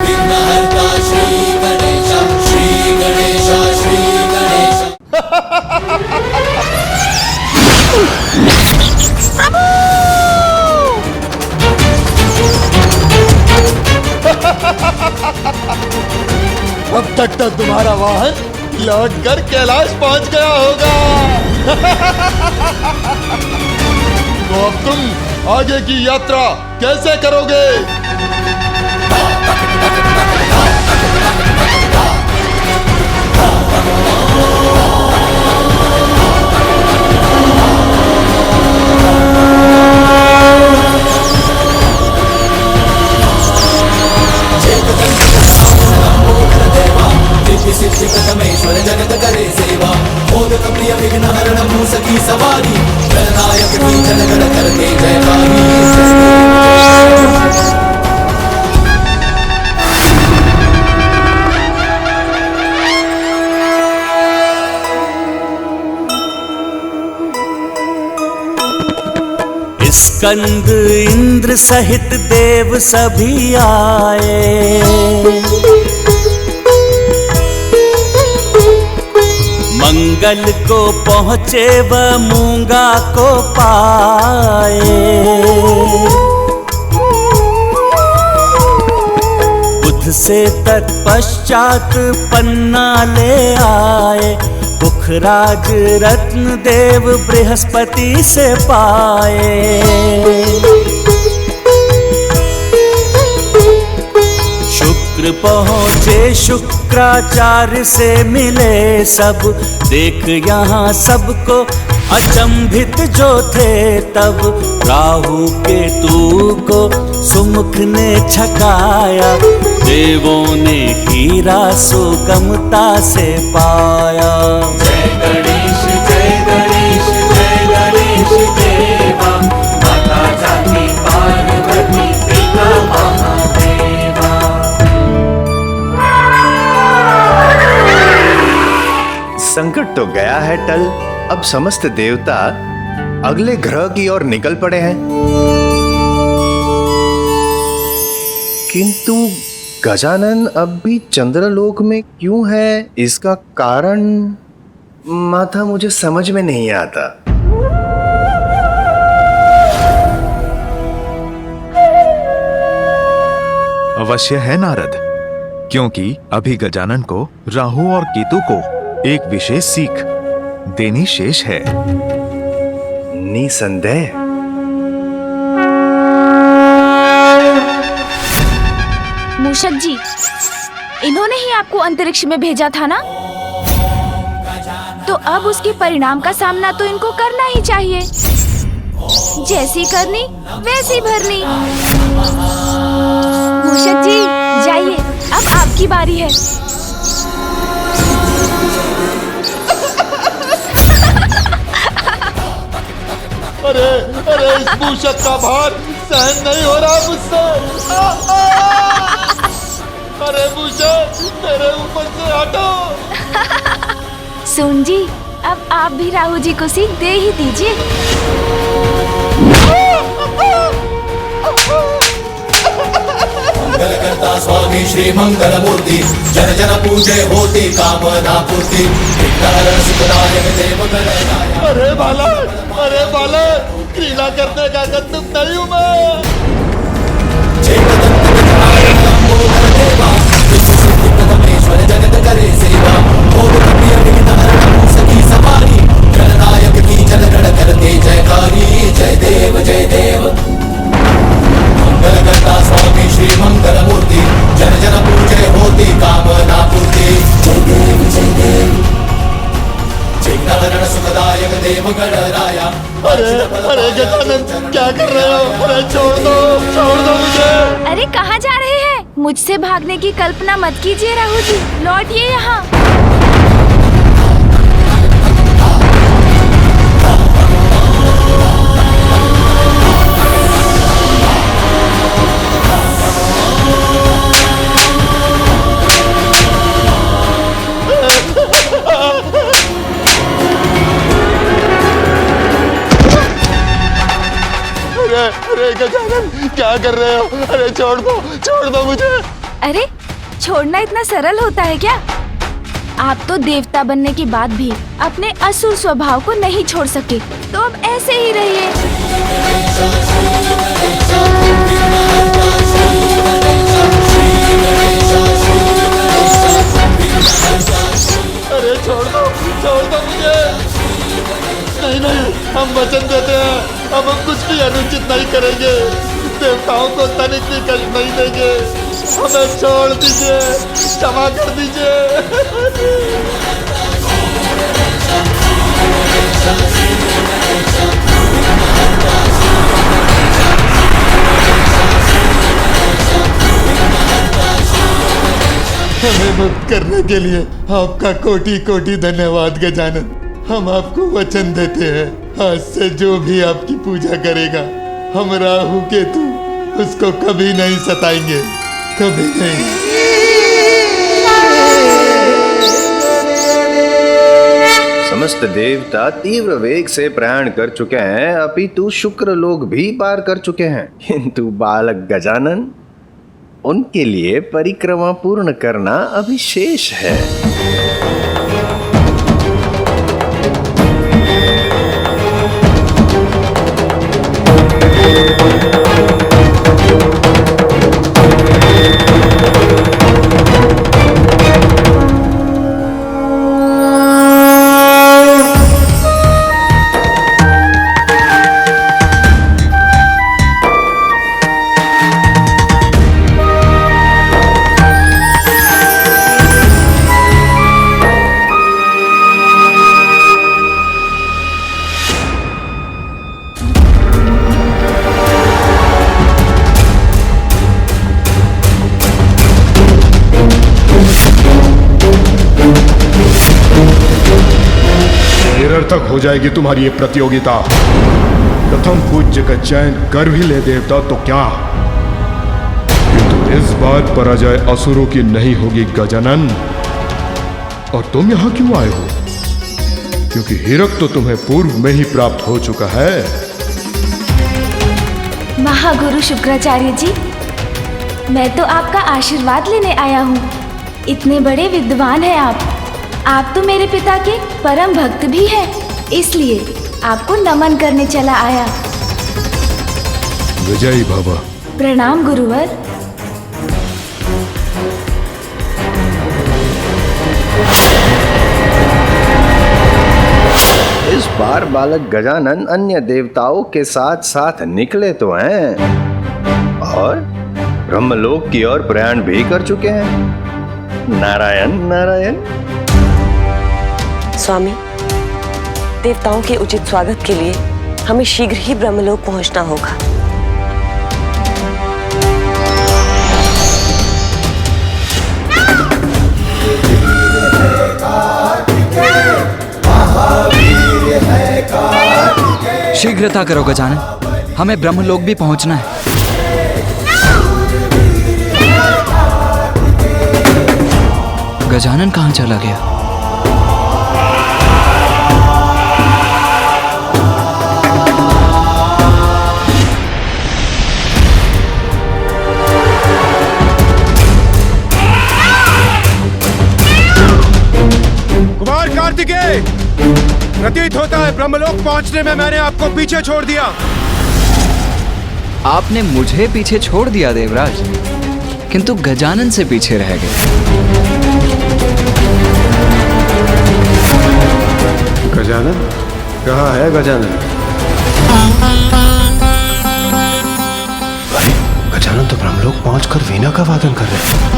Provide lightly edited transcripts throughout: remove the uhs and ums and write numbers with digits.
विघ्नहर्ता श्री गणेश, श्री गणेश, श्री गणेश। अब तक तो तुम्हारा वाहन लौटकर कैलाश पहुंच गया होगा। तो अब तुम आगे की यात्रा कैसे करोगे? सिद्धिकमेश्वर जगत करे सेवा, मोदक प्रिय विघ्नहरण मूसकी सवारी, गणनायक की जनगण करते जयकारी। स्कंद इंद्र सहित देव सभी आए, मंगल को पहुँचे व मूंगा को पाए। बुध से तत्पश्चात पन्ना ले आए, पुखराज रत्न देव बृहस्पति से पाए। शुक्र पहुँचे शुक्राचार्य से मिले सब, देख यहाँ सबको अचंभित जो थे तब। राहु केतु को सुमुख ने छकाया, देवों ने हीरा सुगमता से पाया। जय गणेश, जय गणेश, जय गणेश देवा, माता जाति पार्वती पिता महादेवा। संकट तो गया है टल, अब समस्त देवता अगले ग्रह की ओर निकल पड़े हैं। किंतु गजानन अब भी चंद्रलोक में क्यों है, इसका कारण माता मुझे समझ में नहीं आता। अवश्य है नारद, क्योंकि अभी गजानन को राहु और केतु को एक विशेष सीख देनी शेष है। निसंदेह। मूषक जी, इन्होंने ही आपको अंतरिक्ष में भेजा था ना? तो अब उसके परिणाम का सामना तो इनको करना ही चाहिए। जैसी करनी वैसी भरनी। मूषक जी जाइए, अब आपकी बारी है। अरे अरे, इस मूषक का भार सहन नहीं हो रहा मुझसे। अरे मूषक, मेरे ऊपर से हटो। सुन जी, अब आप भी राहु जी को सीख दे ही दीजिए। मंगल करता स्वामी श्री मंगल मूर्ति, जन जन पूजे होती कामना पूर्ति, विघ्नहरण सुखदायक देव गणनायक। अरे बालक, क्रीड़ा करने का तुम नहीं हूँ मैं। सिद्धिकमेश्वर जगत करे सेवा, मोदक प्रिय विघ्नहरण मूसकी सवारी, गणनायक की जनगण करते जयकारी। जय देव, जय देव। मंगल करता स्वामी श्री मंगल मूर्ति, जन जन पूजे होती कामना पूर्ति। जय देव, जय देव। विघ्नहरण सुखदायक देव गणराया। अरे गजानन, क्या कर रहे हो? अरे छोड़ दो मुझे। अरे कहाँ जा रहे हैं? मुझसे भागने की कल्पना मत कीजिए राहु जी, लौटिए यहाँ। अरे गजानन, क्या कर रहे हो? अरे छोड़ दो मुझे। अरे छोड़ना इतना सरल होता है क्या? आप तो देवता बनने के बाद भी अपने असुर स्वभाव को नहीं छोड़ सके, तो अब ऐसे ही रहिए। अरे छोड़ दो मुझे। नहीं, हम वचन देते हैं, अब हम कुछ भी अनुचित नहीं करेंगे, देवताओं को तनिक भी कष्ट नहीं देंगे, हमें छोड़ दीजिए, क्षमा कर दीजिए। हमें मुक्त करने के लिए आपका कोटि कोटि धन्यवाद गजानन। हम आपको वचन देते हैं, आज से जो भी आपकी पूजा करेगा, हम राहु केतु उसको कभी नहीं सताएंगे, कभी नहीं। समस्त देवता तीव्र वेग से प्रयाण कर चुके हैं, अपितु शुक्र लोग भी पार कर चुके हैं, किंतु बालक गजानन, उनके लिए परिक्रमा पूर्ण करना अभी शेष है। निरर्थक हो जाएगी तुम्हारी ये प्रतियोगिता। प्रथम पूज्य का चयन कर भी ले देवता तो क्या, किंतु इस बार पराजय असुरों की नहीं होगी गजानन। और तुम यहां क्यों आए हो? क्योंकि हीरक तो तुम्हें पूर्व में ही प्राप्त हो चुका है। महागुरु शुक्राचार्य जी, मैं तो आपका आशीर्वाद लेने आया हूँ। इतने बड़े विद्वान हैं आप तो मेरे पिता के परम भक्त भी हैं, इसलिए आपको नमन करने चला आया। विजयी भव। प्रणाम गुरुवर। इस बार बालक गजानन अन्य देवताओं के साथ साथ निकले तो हैं और ब्रह्मलोक की ओर प्रयाण भी कर चुके हैं। नारायण नारायण। स्वामी, देवताओं के उचित स्वागत के लिए हमें शीघ्र ही ब्रह्मलोक पहुंचना होगा। शीघ्रता करो गजानन, हमें ब्रह्मलोक भी पहुंचना है। गजानन कहाँ चला गया? कुमार कार्तिकेय, प्रतीत होता है ब्रह्मलोक पहुंचने में मैंने आपको पीछे छोड़ दिया। आपने मुझे पीछे छोड़ दिया देवराज, किंतु गजानन से पीछे रह गए। गजानन कहाँ है? गजानन? अरे गजानन तो ब्रह्मलोक पहुंचकर वीणा का वादन कर रहे हैं।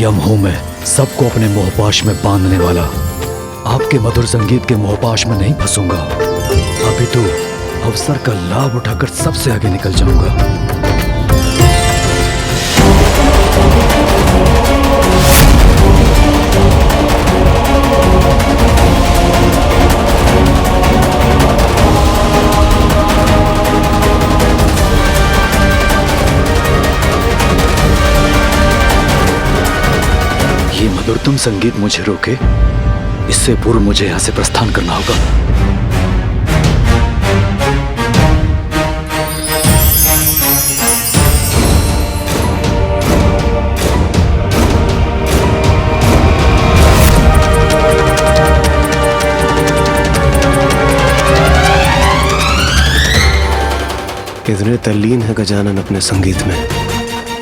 यम हूं मैं, सबको अपने मोहपाश में बांधने वाला। आपके मधुर संगीत के मोहपाश में नहीं फंसूंगा। अभी तो अवसर का लाभ उठाकर सबसे आगे निकल जाऊंगा। ये मधुरतम संगीत मुझे रोके, इससे पूर्व मुझे यहां से प्रस्थान करना होगा। कितने तल्लीन है गजानन अपने संगीत में।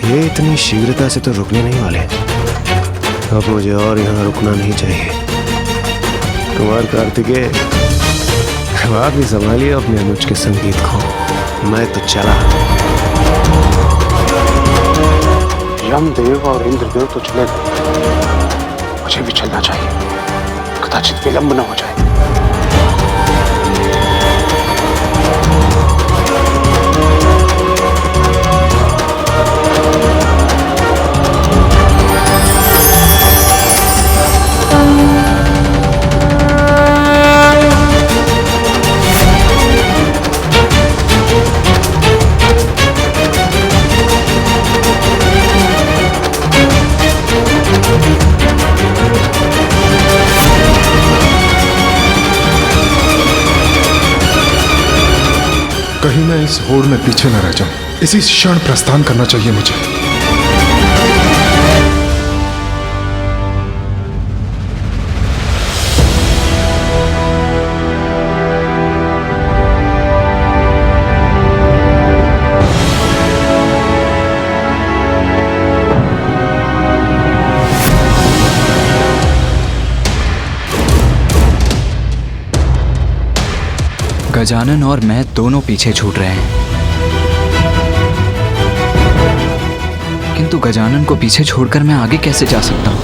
ये इतनी शीघ्रता से तो रुकने नहीं वाले। अब मुझे और यहाँ रुकना नहीं चाहिए। कुमार कार्तिकेय, आप ही संभालिए अपने अनुज के संगीत को, मैं तो चला। यमदेव और इंद्रदेव तो चले गए, मुझे भी चलना चाहिए, कदाचित विलंब न हो जाए। कहीं मैं इस होड़ में पीछे न रह जाऊं। इसी क्षण प्रस्थान करना चाहिए मुझे। गजानन और मैं दोनों पीछे छूट रहे हैं, किंतु गजानन को पीछे छोड़कर मैं आगे कैसे जा सकता हूँ?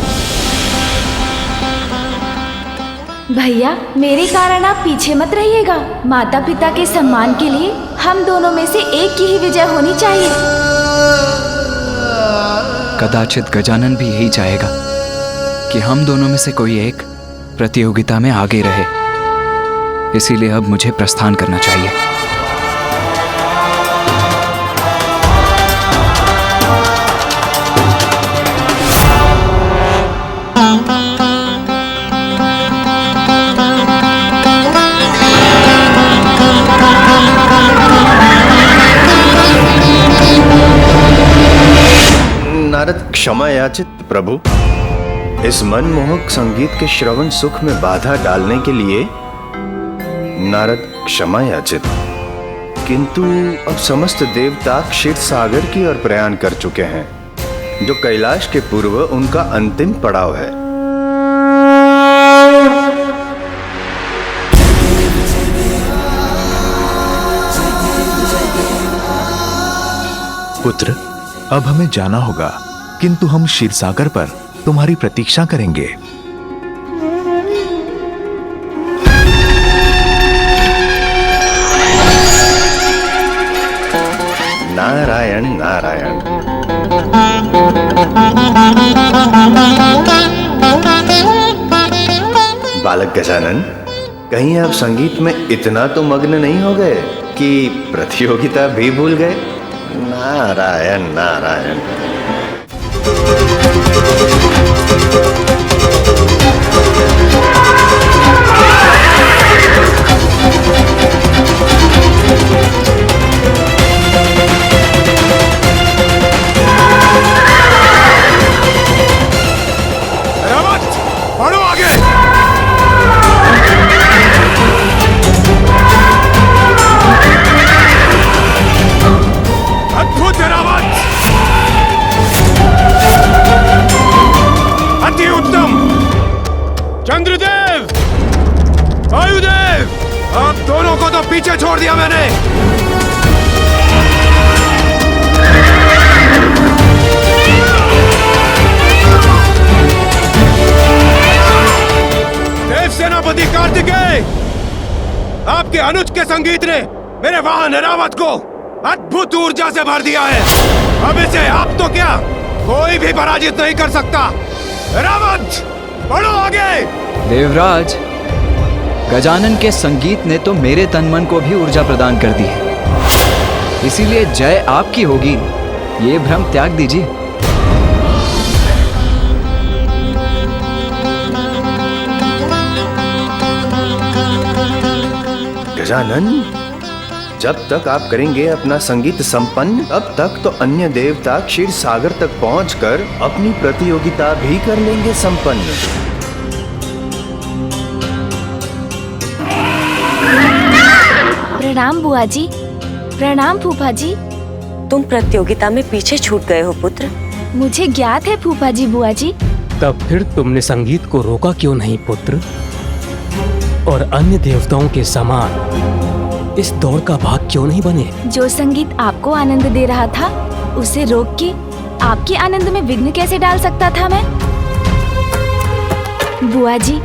भैया, मेरे कारण आप पीछे मत रहिएगा। माता पिता के सम्मान के लिए हम दोनों में से एक की ही विजय होनी चाहिए। कदाचित गजानन भी यही चाहेगा कि हम दोनों में से कोई एक प्रतियोगिता में आगे रहे। इसीलिए अब मुझे प्रस्थान करना चाहिए। नारद क्षमा याचित प्रभु। इस मनमोहक संगीत के श्रवण सुख में बाधा डालने के लिए नारद क्षमा याचित। किंतु अब समस्त देवता क्षीर सागर की ओर प्रयाण कर चुके हैं, जो कैलाश के पूर्व उनका अंतिम पड़ाव है। पुत्र, अब हमें जाना होगा, किंतु हम क्षीरसागर पर तुम्हारी प्रतीक्षा करेंगे। नारायण नारायण। बालक गजानन, कहीं आप संगीत में इतना तो मग्न नहीं हो गए कि प्रतियोगिता भी भूल गए? नारायण नारायण। बढ़ो आगे। अद्भुत रावत, अति उत्तम। चंद्रदेव, वायुदेव, आप दोनों को तो पीछे छोड़ दिया मैंने। सेनापति कार्तिकेय, आपके अनुज के संगीत ने मेरे वाहन ऐरावत को अद्भुत ऊर्जा से भर दिया है। अब इसे आप तो क्या, कोई भी पराजित नहीं कर सकता। ऐरावत, बढ़ो आगे। देवराज, गजानन के संगीत ने तो मेरे तन मन को भी ऊर्जा प्रदान कर दी है, इसीलिए जय आपकी होगी, ये भ्रम त्याग दीजिए। गजानन, जब तक आप करेंगे अपना संगीत संपन्न, तब तक तो अन्य देवता क्षीर सागर तक पहुंचकर अपनी प्रतियोगिता भी कर लेंगे संपन्न। प्रणाम बुआ जी। प्रणाम फूफा जी। तुम प्रतियोगिता में पीछे छूट गए हो पुत्र। मुझे ज्ञात है फूफा जी बुआ जी। तब फिर तुमने संगीत को रोका क्यों नहीं पुत्र? और अन्य देवताओं के समान इस दौड़ का भाग क्यों नहीं बने? जो संगीत आपको आनंद दे रहा था, उसे रोक के आपके आनंद में विघ्न कैसे डाल सकता था मैं? बुआ जी,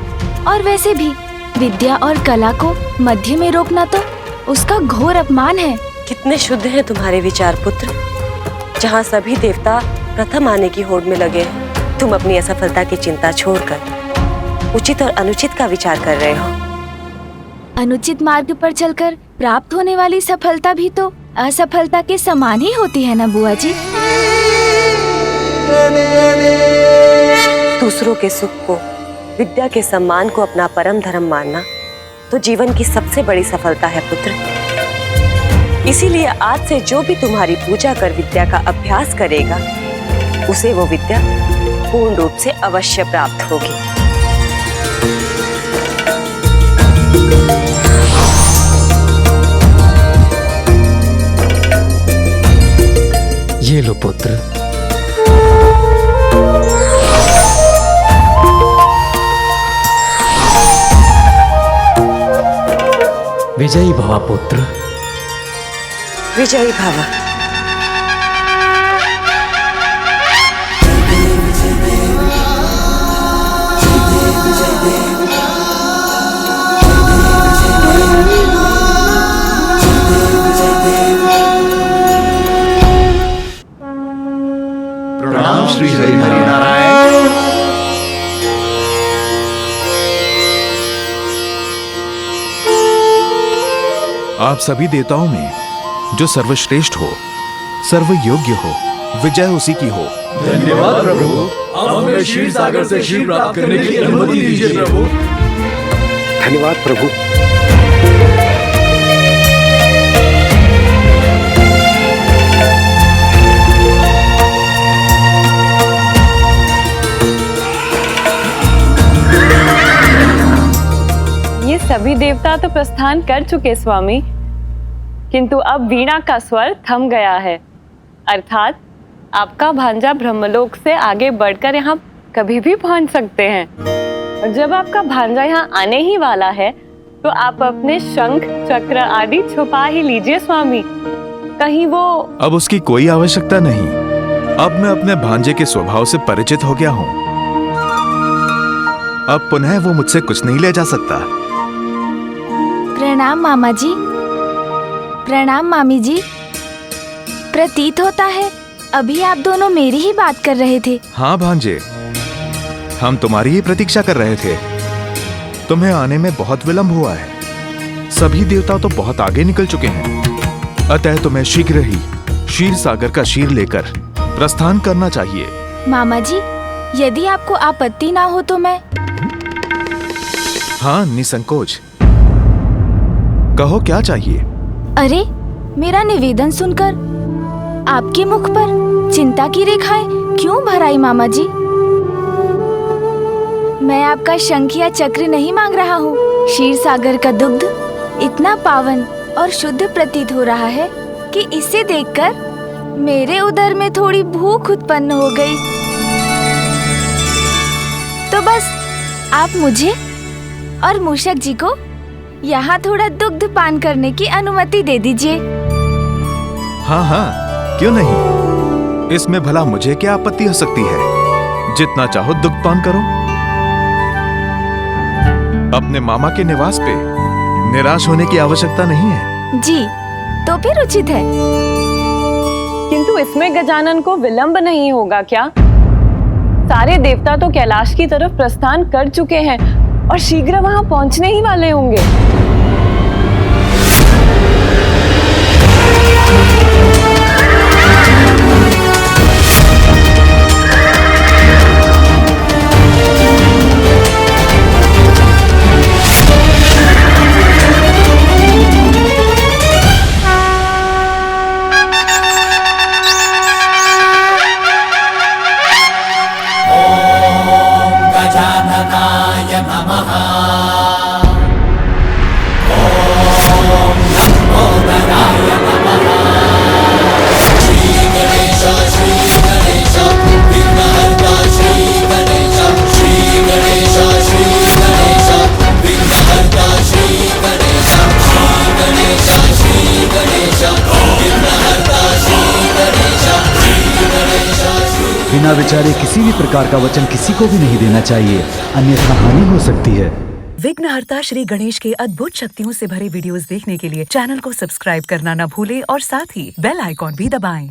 और वैसे भी विद्या और कला को मध्य में रोकना तो उसका घोर अपमान है। कितने शुद्ध हैं तुम्हारे विचार पुत्र। जहाँ सभी देवता प्रथम आने की होड़ में लगे, तुम अपनी असफलता की चिंता छोड़कर उचित और अनुचित का विचार कर रहे हो। अनुचित मार्ग पर चलकर प्राप्त होने वाली सफलता भी तो असफलता के समान ही होती है ना बुआ जी। दूसरों के सुख को, विद्या के सम्मान को अपना परम धर्म मानना तो जीवन की सबसे बड़ी सफलता है पुत्र। इसीलिए आज से जो भी तुम्हारी पूजा कर विद्या का अभ्यास करेगा, उसे वो विद्या पूर्ण रूप से अवश्य प्राप्त होगी। ये लो पुत्र। विजयी भवा पुत्र। विजयी भवा। प्रणाम श्री हरि नारायण। आप सभी देवताओं में जो सर्वश्रेष्ठ हो, सर्वयोग्य हो, विजय उसी की हो। धन्यवाद प्रभु। अब हमें क्षीर सागर से क्षीर प्राप्त करने की अनुमति दीजिए प्रभु। धन्यवाद प्रभु। ये सभी देवता तो प्रस्थान कर चुके स्वामी, किंतु अब वीणा का स्वर थम गया है, अर्थात आपका भांजा ब्रह्मलोक से आगे बढ़कर यहाँ कभी भी पहुँच सकते हैं। और जब आपका भांजा यहाँ आने ही वाला है, तो आप अपने शंख चक्र आदि छुपा ही लीजिए स्वामी, कहीं वो। अब उसकी कोई आवश्यकता नहीं। अब मैं अपने भांजे के स्वभाव से परिचित हो गया हूँ। अब पुनः वो मुझसे कुछ नहीं ले जा सकता। प्रणाम मामा जी। प्रणाम मामी जी। प्रतीत होता है अभी आप दोनों मेरी ही बात कर रहे थे। हाँ भांजे, हम तुम्हारी ही प्रतीक्षा कर रहे थे। तुम्हें आने में बहुत विलंब हुआ है। सभी देवता तो बहुत आगे निकल चुके हैं, अतः तुम्हें शीघ्र ही क्षीर सागर का क्षीर लेकर प्रस्थान करना चाहिए। मामा जी, यदि आपको आपत्ति ना हो तो मैं। हाँ, निसंकोच कहो, क्या चाहिए? अरे, मेरा निवेदन सुनकर आपके मुख पर चिंता की रेखाएं क्यों भर आई मामा जी? मैं आपका शंख या चक्र नहीं मांग रहा हूँ। क्षीर सागर का दुग्ध इतना पावन और शुद्ध प्रतीत हो रहा है कि इसे देखकर मेरे उदर में थोड़ी भूख उत्पन्न हो गई। तो बस आप मुझे और मूषक जी को यहाँ थोड़ा दुग्ध पान करने की अनुमति दे दीजिए। हाँ हाँ, क्यों नहीं। इसमें भला मुझे क्या आपत्ति हो सकती है। जितना चाहो दुग्ध पान करो। अपने मामा के निवास पे निराश होने की आवश्यकता नहीं है। जी, तो फिर उचित है। किंतु इसमें गजानन को विलंब नहीं होगा क्या? सारे देवता तो कैलाश की तरफ प्रस्थान कर चुके हैं और शीघ्र वहां पहुंचने ही वाले होंगे। गजाननाय नमः। ॐ लंबोदराय नमः। श्री गणेश विघ्नहर्ता श्री गणेश विघ्नहर्ता श्री गणेश विघ्नहर्ता श्री गणेश। बिना विचारे किसी भी प्रकार का वचन किसी को भी नहीं देना चाहिए, अन्यथा हानि हो सकती है। विघ्नहर्ता श्री गणेश के अद्भुत शक्तियों से भरे वीडियोस देखने के लिए चैनल को सब्सक्राइब करना न भूलें और साथ ही बेल आइकॉन भी दबाएं।